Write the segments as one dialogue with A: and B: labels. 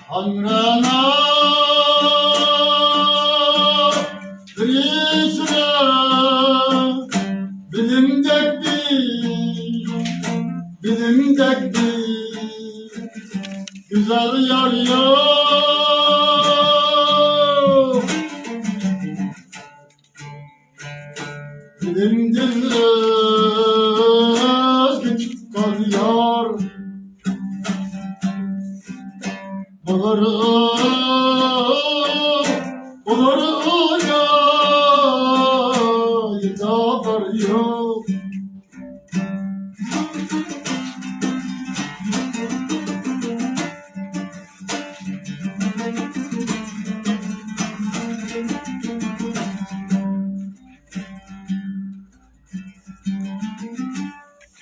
A: Hamrana Risra bilimdek bir güzel yar yok. Bilimdir özgü çıkar yar. Olur ya yedar yok.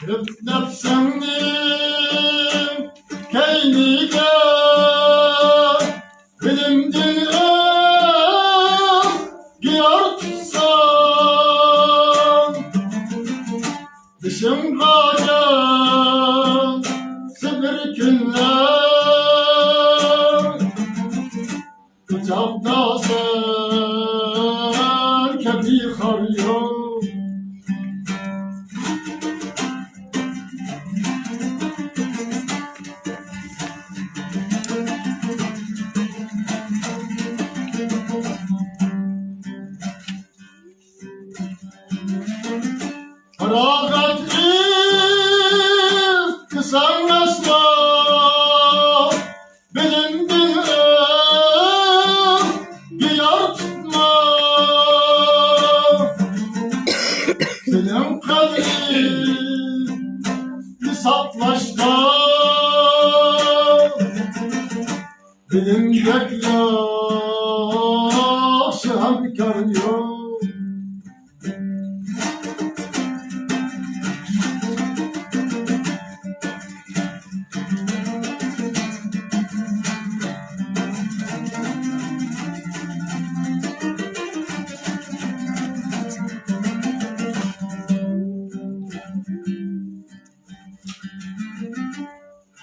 A: Hep nefsemdim keyniga bilimdin giyar tutsan dışım kacan sıfır günler kucakta sen kebi kar yok. Feragatli kısanmasla bilimdin giyar tutma. Senin kadrini saplaşma. Bilimdek yaşı hamkar yok.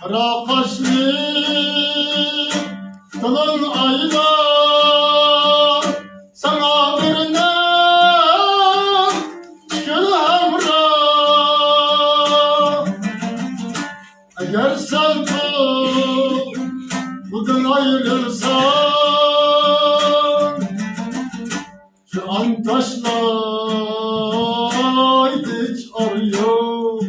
A: Kara kaşlı kılın aylar sana birine gül hamra. Eğer sen bugün ayrılsan şu an taşlaydı hiç arıyor.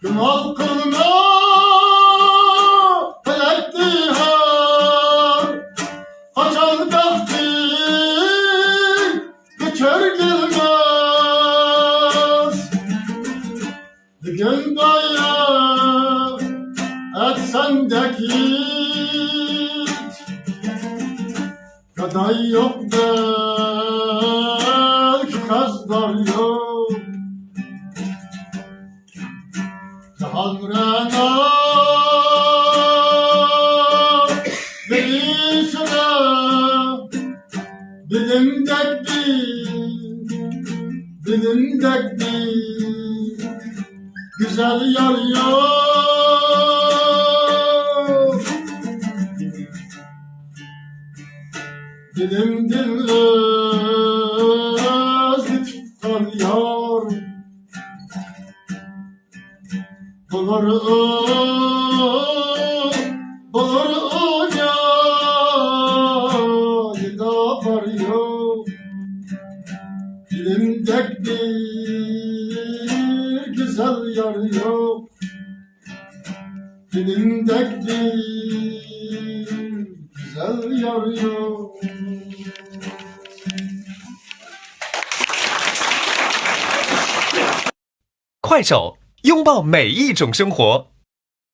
A: Günah kılma felek dihar kaçan takdir geçer gelmez. Bugün dayak etsen hiç kaday yok belki kazdar yok. Hamrana Risra bilimdek bir güzel yar yok. Bilimdir özgü tutar yar. Bulur ya yedar yok. Bilimdek bir güzel yar yok. Bilimdek bir güzel yar yok.
B: 快手，拥抱每一种生活。